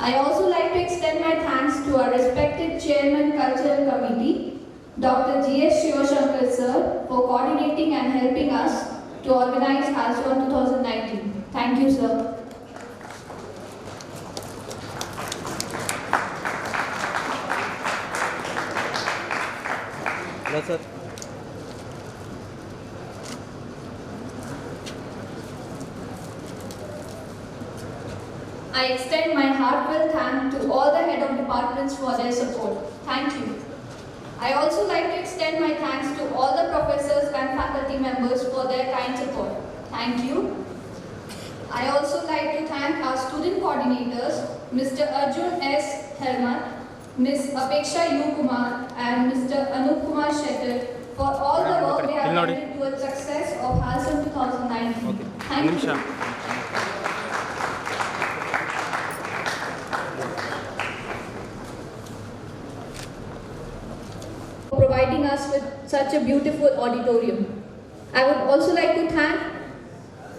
I also like to extend my thanks to our respected Chairman Cultural Committee, Dr. G.S. Shivashankar sir, for coordinating and helping us to organize Halcyon 2019. Thank you, sir. Hello, sir. I extend my heartfelt thanks to all the head of departments for their support. Thank you. I also like to extend my thanks to all the professors and faculty members for their kind support. Thank you. I also like to thank our student coordinators, Mr. Arjun S. Herman, Ms. Apeksha U. Kumar, and Mr. Anup Kumar Shetty for all the work they have done towards success of Halcyon 2019. Thank you. Providing us with such a beautiful auditorium. I would also like to thank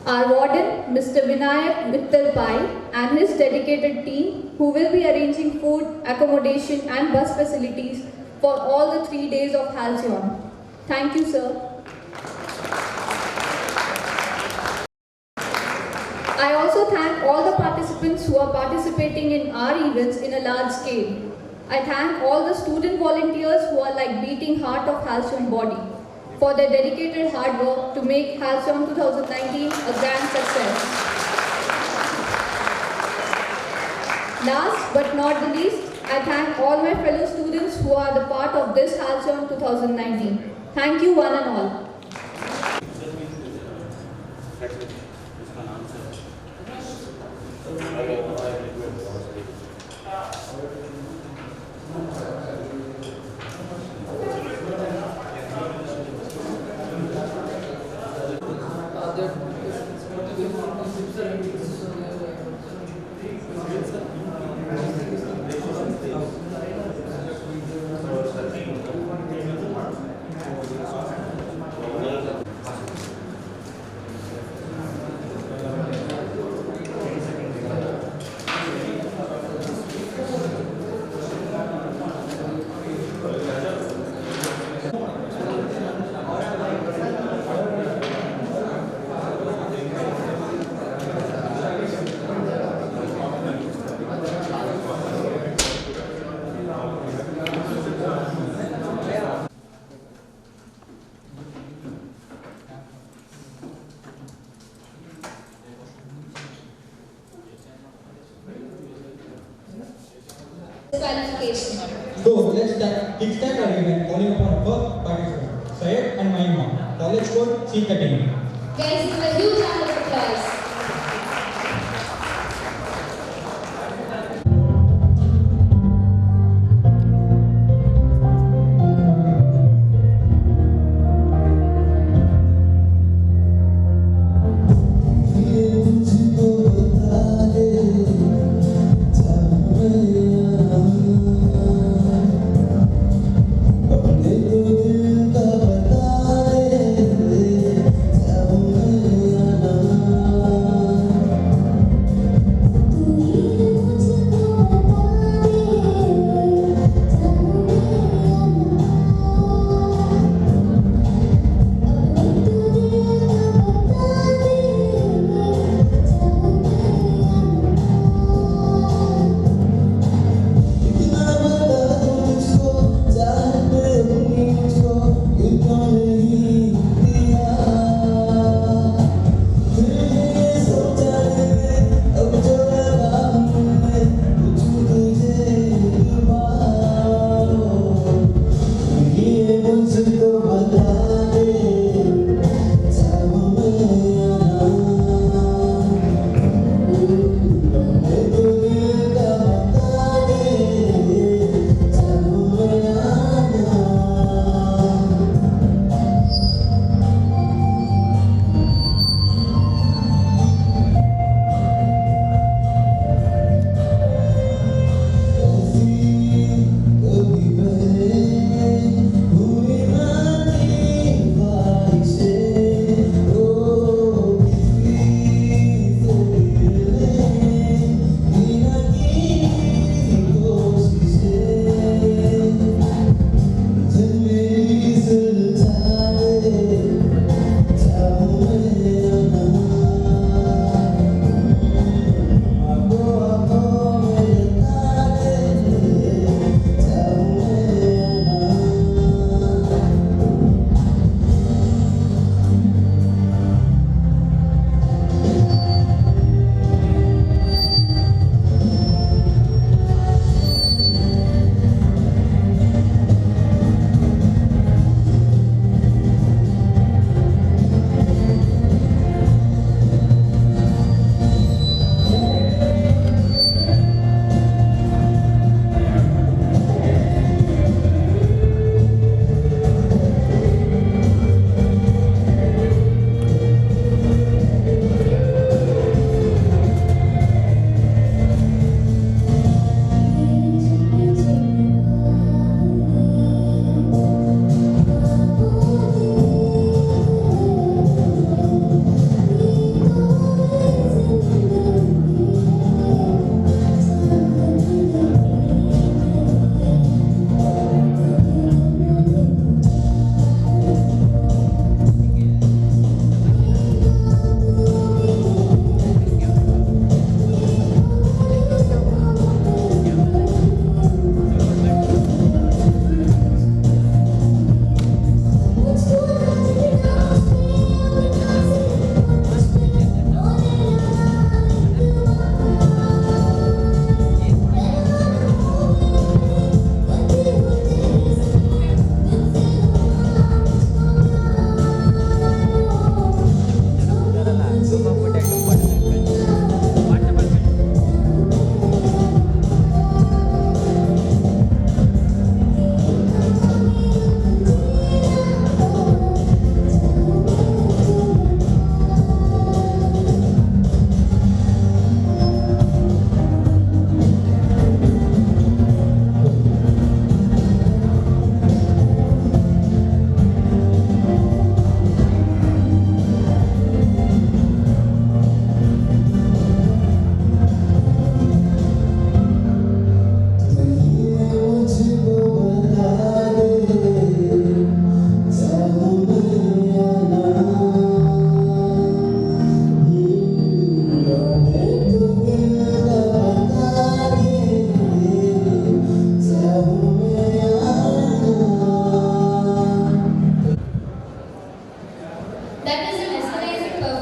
our warden, Mr. Vinayak Mittal Pai, and his dedicated team who will be arranging food, accommodation and bus facilities for all the 3 days of Halcyon. Thank you, sir. I also thank all the participants who are participating in our events in a large scale. I thank all the student volunteers who are like beating heart of Halcyon body for their dedicated hard work to make Halcyon 2019 a grand success. Last but not the least, I thank all my fellow students who are the part of this Halcyon 2019. Thank you one and all. So let's kickstart our event calling upon our first participant, Syed and Maima, College Code C13. Guys, give a huge round of applause. Tell me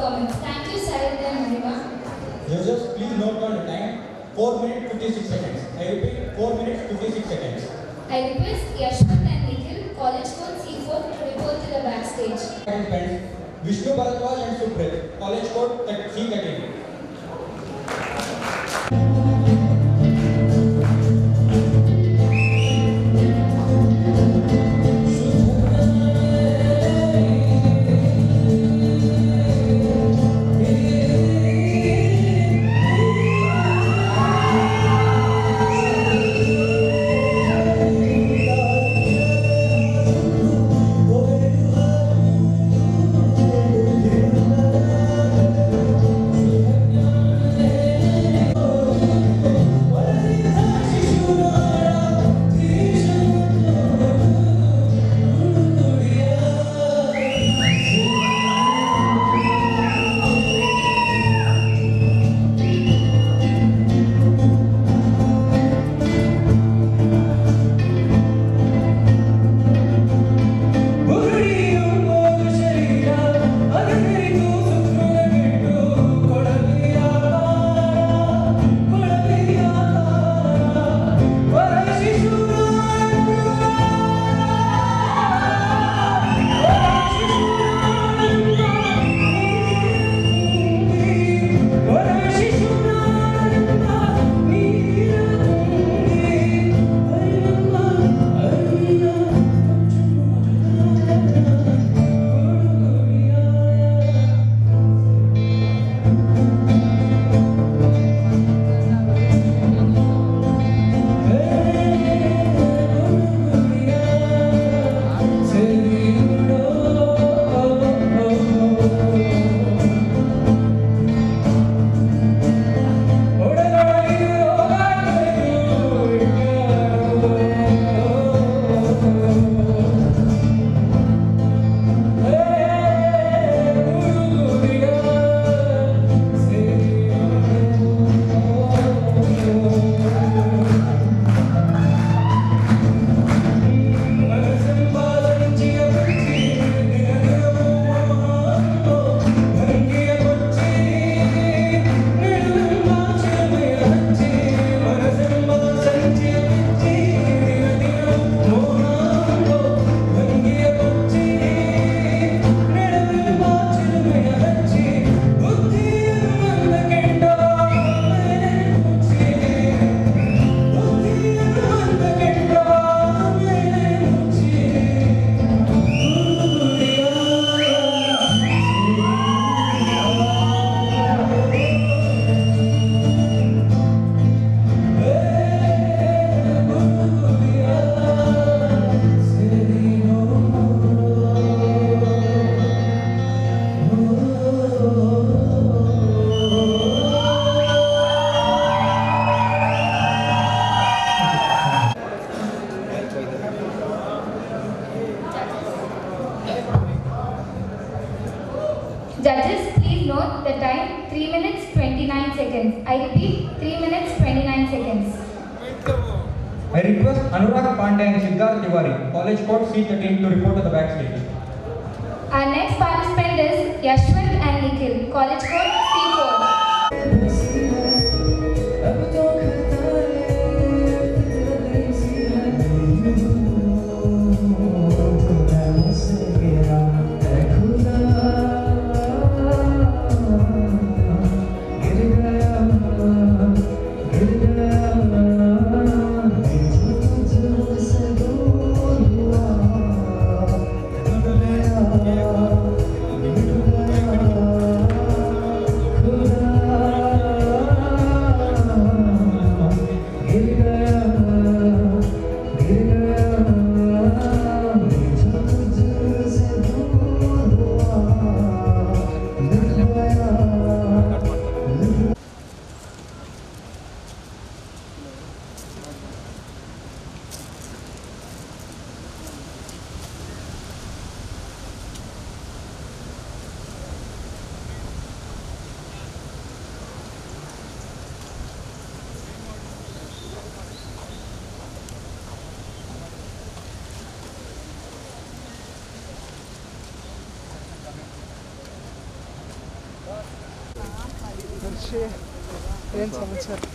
performance. Thank you, Sayed and Mahima. Judges, please note down the time. 4 minutes 56 seconds. I repeat, 4 minutes 56 seconds. I request Yashwant and Nikhil, College Code C4, to report to the backstage. Participants, Vishnu Bharadwaj and Suprit, College Code C13. Judges, please note the time 3 minutes 29 seconds. I repeat, 3 minutes 29 seconds. I request Anurag Pandey and Siddharth Tiwari, College Code C13, to report to the backstage. Our next participant is Yashwant and Nikhil, College Code C4. ఏం సమాచారం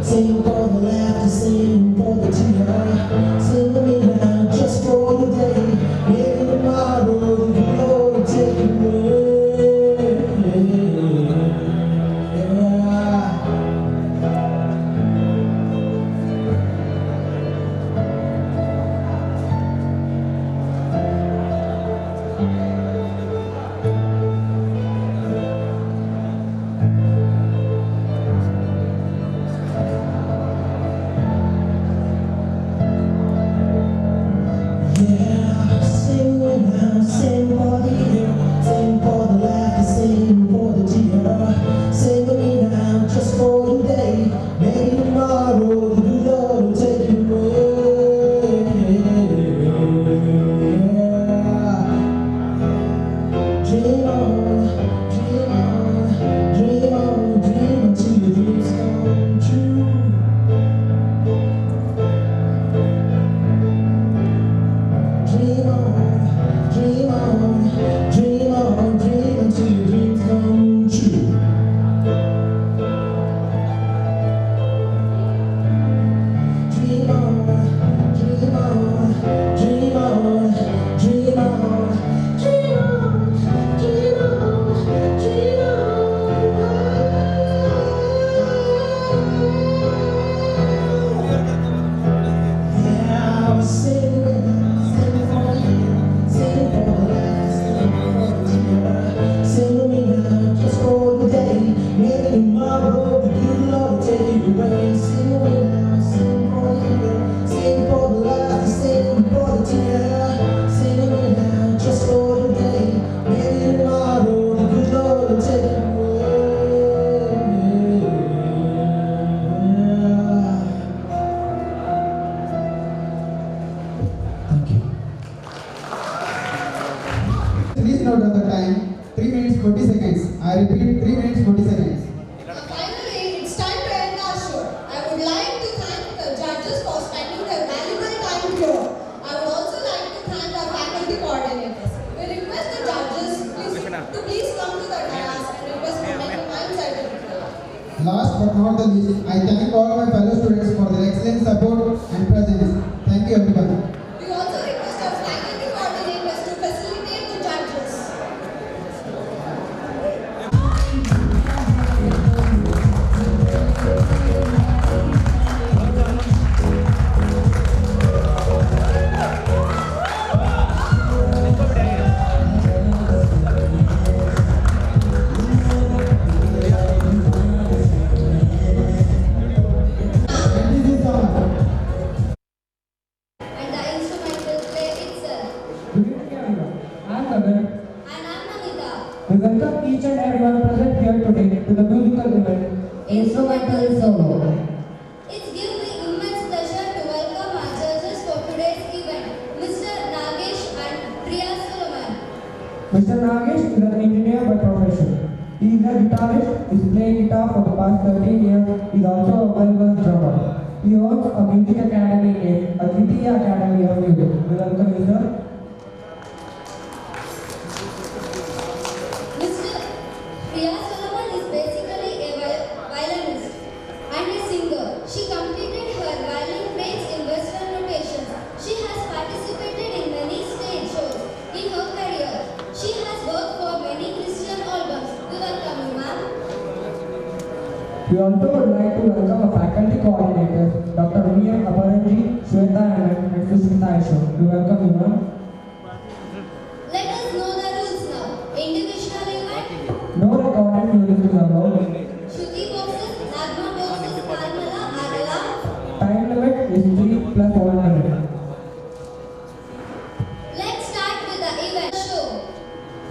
Sing for the laughter, sing for the tears. out of the time, 3 minutes 40 seconds. I repeat, 3 minutes 40 seconds. Finally, it's time to end our show. I would like to thank the judges for spending their valuable time here. I would also like to thank our faculty coordinators. We request the judges to please come to the dais and request to make a mindset of the Last but not the least, I thank all my fellow students for their excellent support and presence. Thank you everyone. We also request our faculty coordinators to facilitate the judges. And the instrumental play itself. Good evening everyone. I am Gagan. And I'm Namita. We welcome each and everyone present here today to the musical event Instrumental Solo. It's given me immense pleasure to welcome our judges for today's event, Mr. Nagesh and Priya Solomon. Mr. Nagesh is an engineer by profession. He is a guitarist, is playing guitar for the past 13 years, he is also a well-versed drummer. He owns a music academy named Aditya Academy of Music. We welcome you, sir. Mr. Priya Solomon is basically a violinist and a singer. She completed her violin grades in Western notations. She has participated in many stage shows in her career. She has worked for many Christian albums. We welcome you, ma'am. We also would like to welcome our faculty coordinators, Dr. Miriam Aparanji, Shweta Anand, and Susmita Ashok. We welcome you, ma'am. Let us know the rules now. Individual event, No recorded music is allowed. Shruti boxes, Nagma boxes, Karmala are allowed. Time limit is 3 plus 1 minute. Let's start with the event show.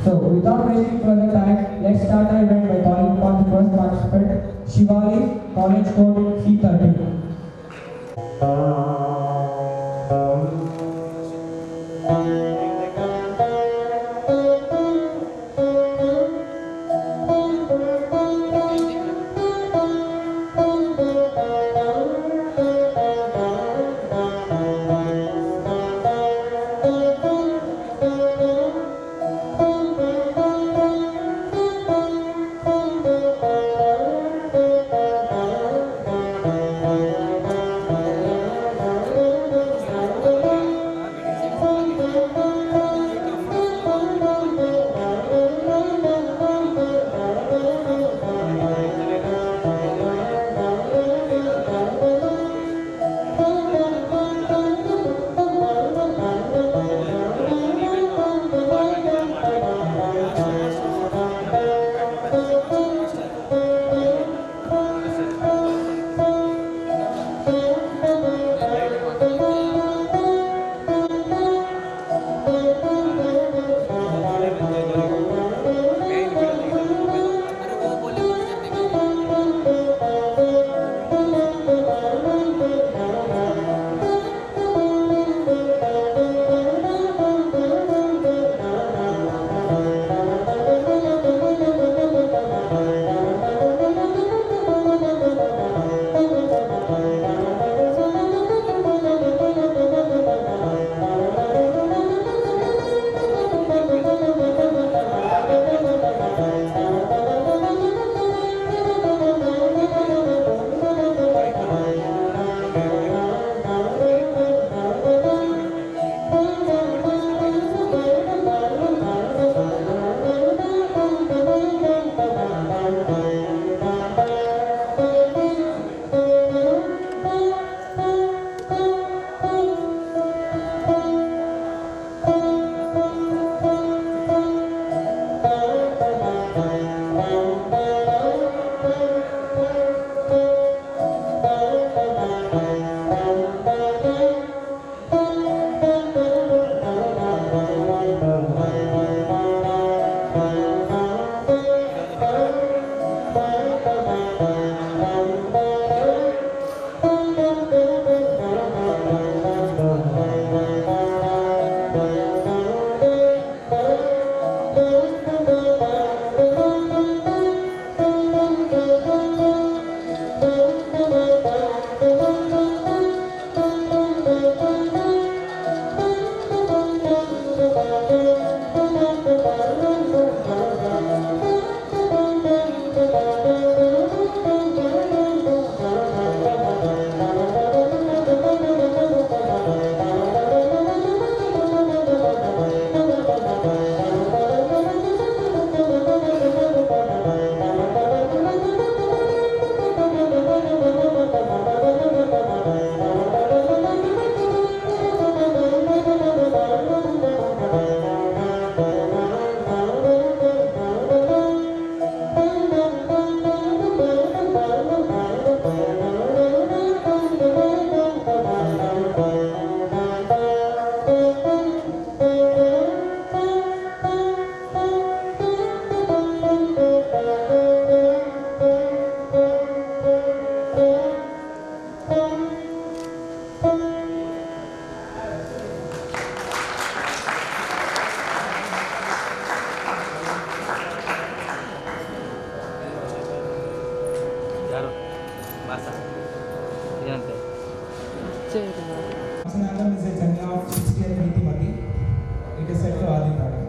So, without wasting further time, let's start our event by calling upon the first participant, Shivali, College Code C13. Function anthem is a chant of Shakespeare Preetimati. It is set to Aditara.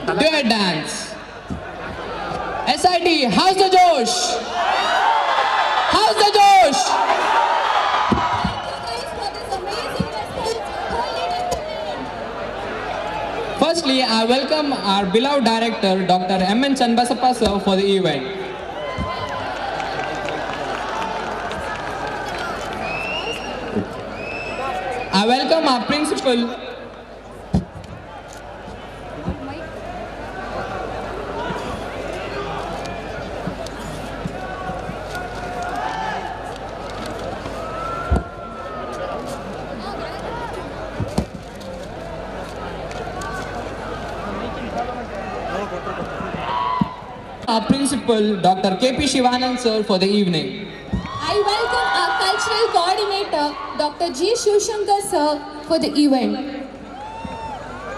Duet dance. SIT, how's the Josh? How's the Josh? Firstly, I welcome our beloved director, Dr. M.N. Channabasappa sir, for the event. I welcome our principal, Dr. K.P. Shivanand sir, for the evening. I welcome our cultural coordinator, Dr. G. Shivshankar sir, for the event.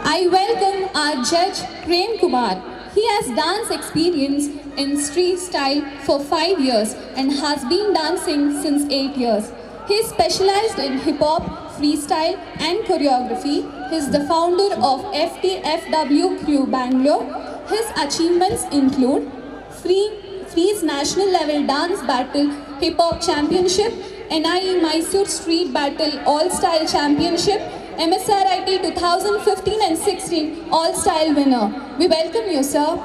I welcome our judge, Prem Kumar. He has dance experience in street style for 5 years and has been dancing since 8 years. He is specialized in hip-hop, freestyle and choreography. He is the founder of FTFW Crew Bangalore. His achievements include Freeze National Level Dance Battle Hip Hop Championship, NIE Mysore Street Battle All Style Championship, MSRIT 2015 and 16 All Style winner. We welcome you, sir.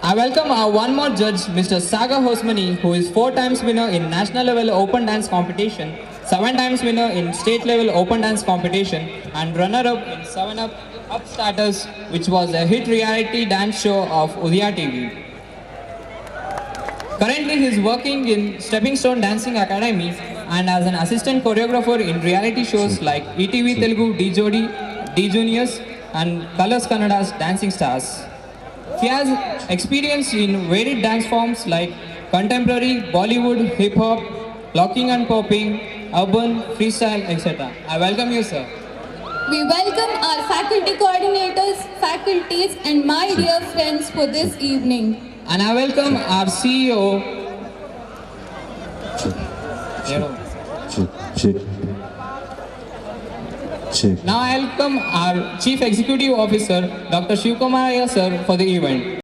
I welcome our one more judge, Mr. Sagar Hosmani, who is 4 times winner in national level open dance competition, 7 times winner in state level open dance competition, and runner-up in 7 Up Starters, which was a hit reality dance show of Udaya TV. Currently, he is working in Stepping Stone Dancing Academy and as an assistant choreographer in reality shows like ETV Telugu, D Jodi, D Juniors, and Colors Kannada's Dancing Stars. He has experience in varied dance forms like contemporary, Bollywood, hip-hop, locking and popping, urban, freestyle, etc. I welcome you, sir. We welcome our faculty coordinators, faculties and my dear friends for this evening. And I welcome our CEO. Now I welcome our Chief Executive Officer, Dr. Shivkumar sir, for the event.